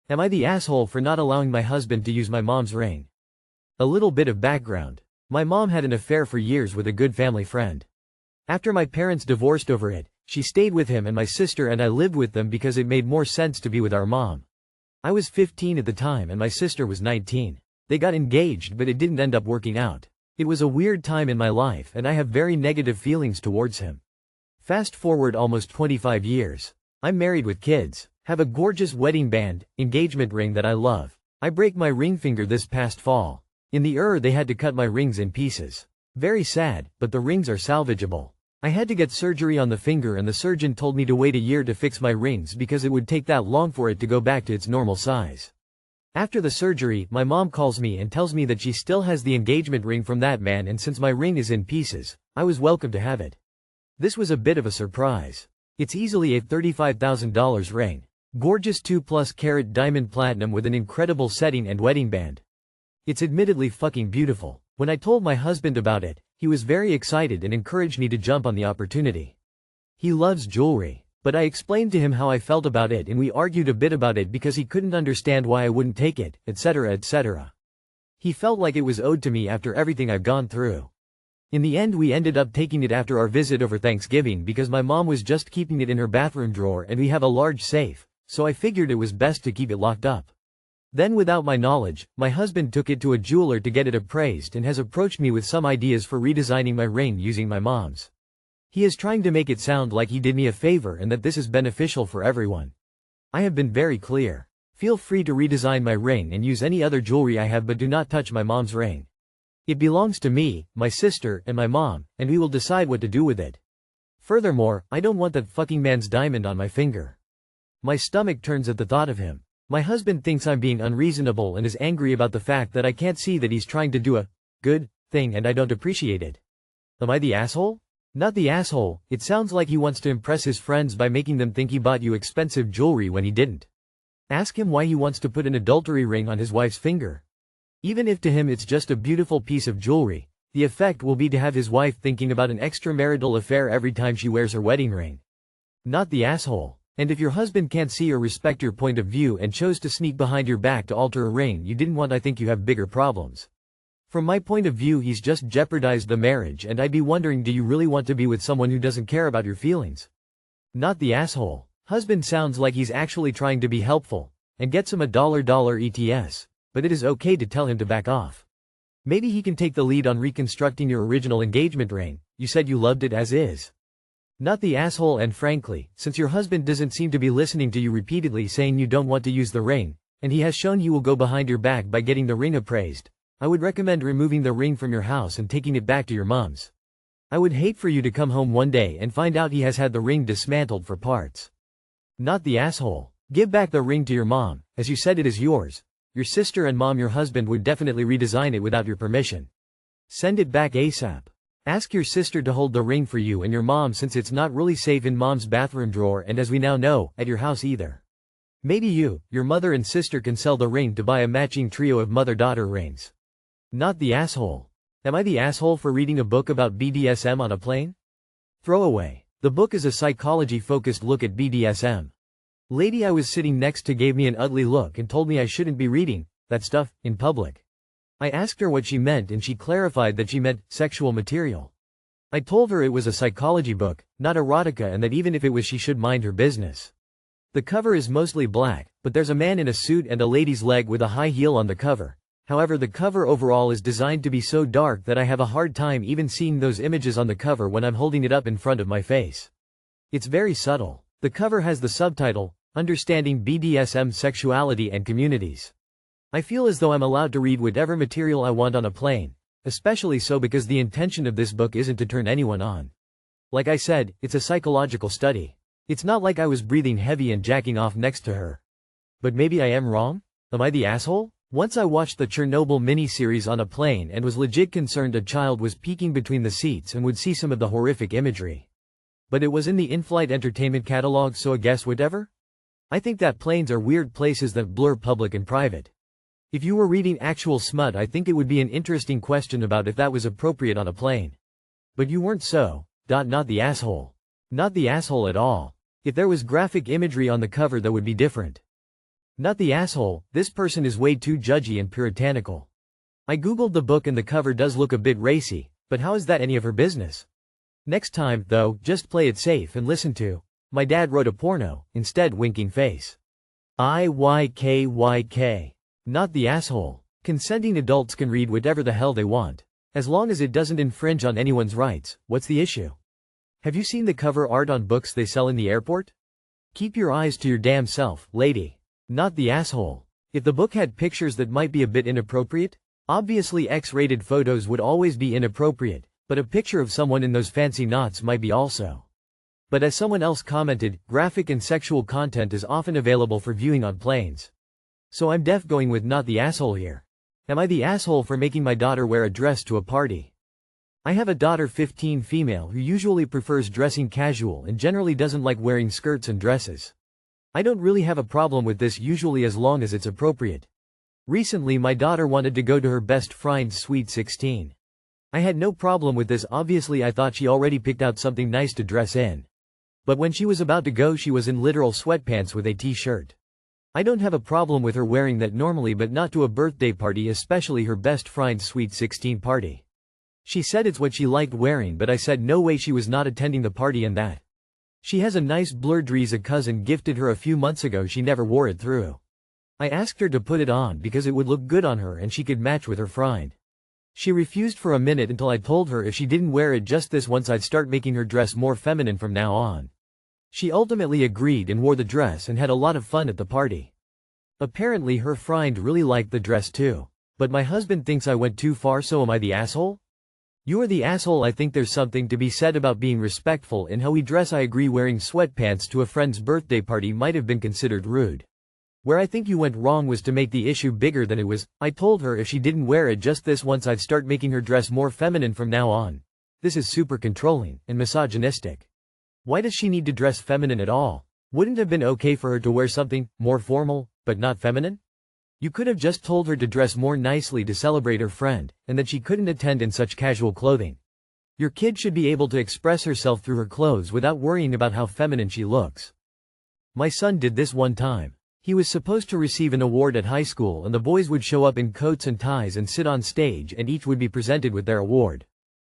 Am I the asshole for not allowing my husband to use my mom's ring? A little bit of background. My mom had an affair for years with a good family friend. After my parents divorced over it, she stayed with him and my sister and I lived with them because it made more sense to be with our mom. I was 15 at the time and my sister was 19. They got engaged but it didn't end up working out. It was a weird time in my life and I have very negative feelings towards him. Fast forward almost 25 years. I'm married with kids, have a gorgeous wedding band, engagement ring that I love. I break my ring finger this past fall. In the they had to cut my rings in pieces. Very sad, but the rings are salvageable. I had to get surgery on the finger and the surgeon told me to wait a year to fix my rings because it would take that long for it to go back to its normal size. After the surgery, my mom calls me and tells me that she still has the engagement ring from that man and since my ring is in pieces, I was welcome to have it. This was a bit of a surprise. It's easily a $35,000 ring. Gorgeous 2+ carat diamond platinum with an incredible setting and wedding band. It's admittedly fucking beautiful. When I told my husband about it, he was very excited and encouraged me to jump on the opportunity. He loves jewelry, but I explained to him how I felt about it and we argued a bit about it because he couldn't understand why I wouldn't take it, etc. etc. He felt like it was owed to me after everything I've gone through. In the end we ended up taking it after our visit over Thanksgiving because my mom was just keeping it in her bathroom drawer and we have a large safe, so I figured it was best to keep it locked up. Then without my knowledge, my husband took it to a jeweler to get it appraised and has approached me with some ideas for redesigning my ring using my mom's. He is trying to make it sound like he did me a favor and that this is beneficial for everyone. I have been very clear. Feel free to redesign my ring and use any other jewelry I have but do not touch my mom's ring. It belongs to me, my sister, and my mom, and we will decide what to do with it. Furthermore, I don't want that fucking man's diamond on my finger. My stomach turns at the thought of him. My husband thinks I'm being unreasonable and is angry about the fact that I can't see that he's trying to do a good thing and I don't appreciate it. Am I the asshole? Not the asshole, it sounds like he wants to impress his friends by making them think he bought you expensive jewelry when he didn't. Ask him why he wants to put an adultery ring on his wife's finger. Even if to him it's just a beautiful piece of jewelry, the effect will be to have his wife thinking about an extramarital affair every time she wears her wedding ring. Not the asshole. And if your husband can't see or respect your point of view and chose to sneak behind your back to alter a ring you didn't want, I think you have bigger problems. From my point of view he's just jeopardized the marriage and I'd be wondering, do you really want to be with someone who doesn't care about your feelings? Not the asshole. Husband sounds like he's actually trying to be helpful and get some $1 ETS, but it is okay to tell him to back off. Maybe he can take the lead on reconstructing your original engagement ring. You said you loved it as is. Not the asshole. And frankly, since your husband doesn't seem to be listening to you repeatedly saying you don't want to use the ring, and he has shown you will go behind your back by getting the ring appraised, I would recommend removing the ring from your house and taking it back to your mom's. I would hate for you to come home one day and find out he has had the ring dismantled for parts. Not the asshole. Give back the ring to your mom, as you said it is yours. Your sister and mom, your husband would definitely redesign it without your permission. Send it back ASAP. Ask your sister to hold the ring for you and your mom since it's not really safe in mom's bathroom drawer and as we now know, at your house either. Maybe you, your mother and sister can sell the ring to buy a matching trio of mother-daughter rings. Not the asshole. Am I the asshole for reading a book about BDSM on a plane? Throwaway. The book is a psychology-focused look at BDSM. Lady I was sitting next to gave me an ugly look and told me I shouldn't be reading that stuff in public. I asked her what she meant and she clarified that she meant sexual material. I told her it was a psychology book, not erotica, and that even if it was she should mind her business. The cover is mostly black, but there's a man in a suit and a lady's leg with a high heel on the cover. However, the cover overall is designed to be so dark that I have a hard time even seeing those images on the cover when I'm holding it up in front of my face. It's very subtle. The cover has the subtitle, Understanding BDSM Sexuality and Communities. I feel as though I'm allowed to read whatever material I want on a plane, especially so because the intention of this book isn't to turn anyone on. Like I said, it's a psychological study. It's not like I was breathing heavy and jacking off next to her. But maybe I am wrong? Am I the asshole? Once I watched the Chernobyl miniseries on a plane and was legit concerned a child was peeking between the seats and would see some of the horrific imagery. But it was in the in-flight entertainment catalog, so I guess whatever? I think that planes are weird places that blur public and private. If you were reading actual smut, I think it would be an interesting question about if that was appropriate on a plane. But you weren't, so, not the asshole. Not the asshole at all. If there was graphic imagery on the cover, that would be different. Not the asshole, this person is way too judgy and puritanical. I googled the book and the cover does look a bit racy, but how is that any of her business? Next time, though, just play it safe and listen to "My dad wrote a porno," instead winking face. IYKYK. Not the asshole. Consenting adults can read whatever the hell they want. As long as it doesn't infringe on anyone's rights, what's the issue? Have you seen the cover art on books they sell in the airport? Keep your eyes to your damn self, lady. Not the asshole. If the book had pictures that might be a bit inappropriate, obviously X-rated photos would always be inappropriate, but a picture of someone in those fancy knots might be also. But as someone else commented, graphic and sexual content is often available for viewing on planes. So I'm going with not the asshole here. Am I the asshole for making my daughter wear a dress to a party? I have a daughter 15 female who usually prefers dressing casual and generally doesn't like wearing skirts and dresses. I don't really have a problem with this usually as long as it's appropriate. Recently my daughter wanted to go to her best friend's sweet 16. I had no problem with this, obviously I thought she already picked out something nice to dress in. But when she was about to go she was in literal sweatpants with a t-shirt. I don't have a problem with her wearing that normally, but not to a birthday party, especially her best friend's sweet 16 party. She said it's what she liked wearing, but I said no way, she was not attending the party and that. She has a nice blue dress a cousin gifted her a few months ago, she never wore it through. I asked her to put it on because it would look good on her and she could match with her friend. She refused for a minute until I told her if she didn't wear it just this once I'd start making her dress more feminine from now on. She ultimately agreed and wore the dress and had a lot of fun at the party. Apparently her friend really liked the dress too. But my husband thinks I went too far, so am I the asshole? You're the asshole. I think there's something to be said about being respectful in how we dress. I agree wearing sweatpants to a friend's birthday party might have been considered rude. Where I think you went wrong was to make the issue bigger than it was. I told her if she didn't wear it just this once I'd start making her dress more feminine from now on. This is super controlling and misogynistic. Why does she need to dress feminine at all? Wouldn't it have been okay for her to wear something more formal, but not feminine? You could have just told her to dress more nicely to celebrate her friend, and that she couldn't attend in such casual clothing. Your kid should be able to express herself through her clothes without worrying about how feminine she looks. My son did this one time. He was supposed to receive an award at high school and the boys would show up in coats and ties and sit on stage and each would be presented with their award.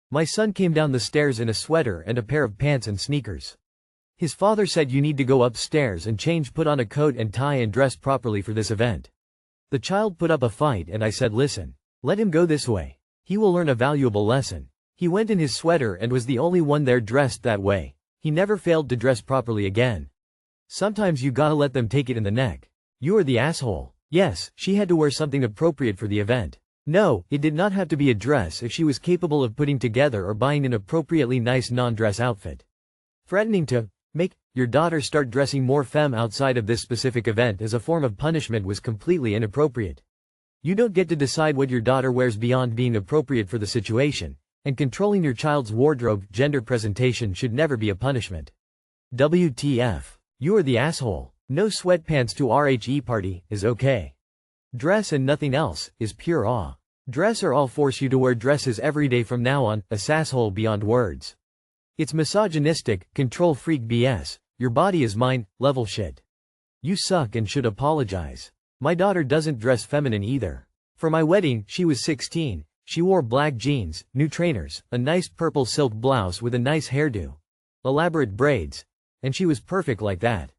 My son came down the stairs in a sweater and a pair of pants and sneakers. His father said, "You need to go upstairs and change, put on a coat and tie and dress properly for this event." The child put up a fight and I said, "Listen, let him go this way. He will learn a valuable lesson." He went in his sweater and was the only one there dressed that way. He never failed to dress properly again. Sometimes you gotta let them take it in the neck. You're the asshole. Yes, she had to wear something appropriate for the event. No, it did not have to be a dress if she was capable of putting together or buying an appropriately nice non-dress outfit. Threatening to make your daughter start dressing more femme outside of this specific event as a form of punishment was completely inappropriate. You don't get to decide what your daughter wears beyond being appropriate for the situation, and controlling your child's wardrobe gender presentation should never be a punishment. WTF. You're the asshole. No sweatpants to RHE party is okay. Dress and nothing else is pure awe. Dress or I'll force you to wear dresses every day from now on. A sasshole beyond words. It's misogynistic, control freak BS. Your body is mine, level shit. You suck and should apologize. My daughter doesn't dress feminine either. For my wedding, she was 16. She wore black jeans, new trainers, a nice purple silk blouse with a nice hairdo, elaborate braids, and she was perfect like that.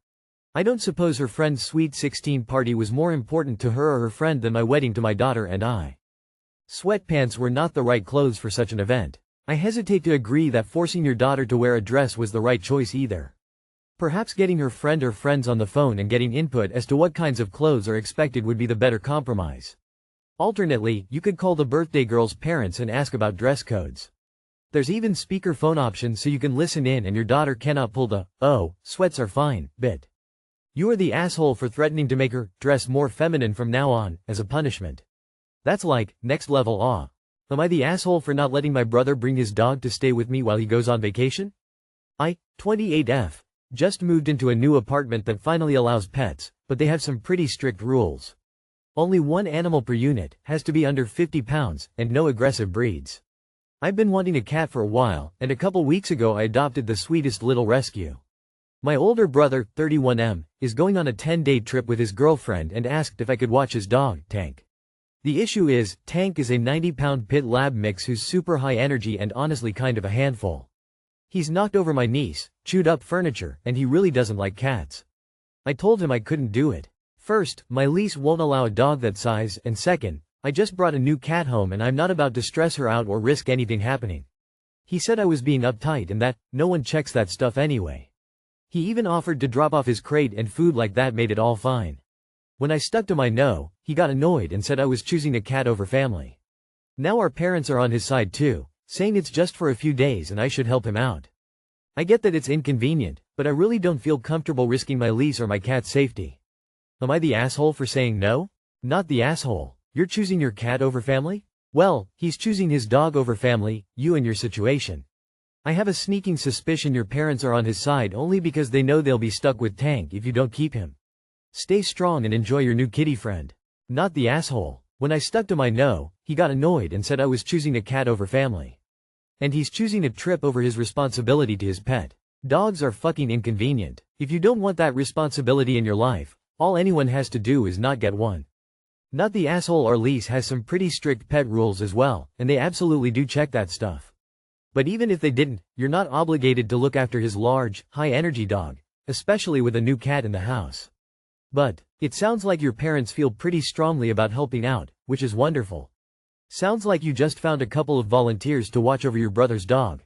I don't suppose her friend's sweet 16 party was more important to her or her friend than my wedding to my daughter and I. Sweatpants were not the right clothes for such an event. I hesitate to agree that forcing your daughter to wear a dress was the right choice either. Perhaps getting her friend or friends on the phone and getting input as to what kinds of clothes are expected would be the better compromise. Alternately, you could call the birthday girl's parents and ask about dress codes. There's even speakerphone options so you can listen in and your daughter cannot pull the, "Oh, sweats are fine" bit. You are the asshole for threatening to make her dress more feminine from now on, as a punishment. That's like, next level awe. Am I the asshole for not letting my brother bring his dog to stay with me while he goes on vacation? I, 28F, just moved into a new apartment that finally allows pets, but they have some pretty strict rules. Only one animal per unit, has to be under 50 pounds, and no aggressive breeds. I've been wanting a cat for a while, and a couple weeks ago I adopted the sweetest little rescue. My older brother, 31M, is going on a 10-day trip with his girlfriend and asked if I could watch his dog, Tank. The issue is, Tank is a 90-pound pit lab mix who's super high energy and honestly kind of a handful. He's knocked over my niece, chewed up furniture, and he really doesn't like cats. I told him I couldn't do it. First, my lease won't allow a dog that size, and second, I just brought a new cat home and I'm not about to stress her out or risk anything happening. He said I was being uptight and that, no one checks that stuff anyway. He even offered to drop off his crate and food like that made it all fine. When I stuck to my no, he got annoyed and said I was choosing a cat over family. Now our parents are on his side too, saying it's just for a few days and I should help him out. I get that it's inconvenient, but I really don't feel comfortable risking my lease or my cat's safety. Am I the asshole for saying no? Not the asshole. You're choosing your cat over family? Well, he's choosing his dog over family, you and your situation. I have a sneaking suspicion your parents are on his side only because they know they'll be stuck with Tank if you don't keep him. Stay strong and enjoy your new kitty friend. Not the asshole. When I stuck to my no, he got annoyed and said I was choosing a cat over family. And he's choosing a trip over his responsibility to his pet. Dogs are fucking inconvenient. If you don't want that responsibility in your life, all anyone has to do is not get one. Not the asshole. Our lease has some pretty strict pet rules as well, and they absolutely do check that stuff. But even if they didn't, you're not obligated to look after his large, high-energy dog, especially with a new cat in the house. But, it sounds like your parents feel pretty strongly about helping out, which is wonderful. Sounds like you just found a couple of volunteers to watch over your brother's dog.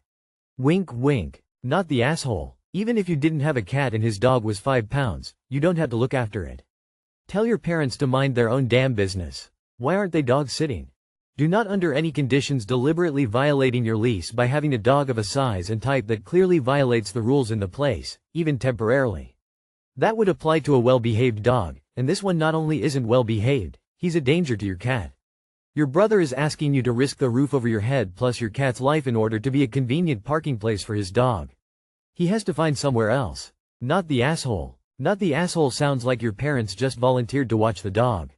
Wink wink. Not the asshole. Even if you didn't have a cat and his dog was 5 pounds, you don't have to look after it. Tell your parents to mind their own damn business. Why aren't they dog sitting? Do not under any conditions deliberately violating your lease by having a dog of a size and type that clearly violates the rules in the place, even temporarily. That would apply to a well-behaved dog, and this one not only isn't well-behaved, he's a danger to your cat. Your brother is asking you to risk the roof over your head plus your cat's life in order to be a convenient parking place for his dog. He has to find somewhere else. Not the asshole. Not the asshole sounds like your parents just volunteered to watch the dog.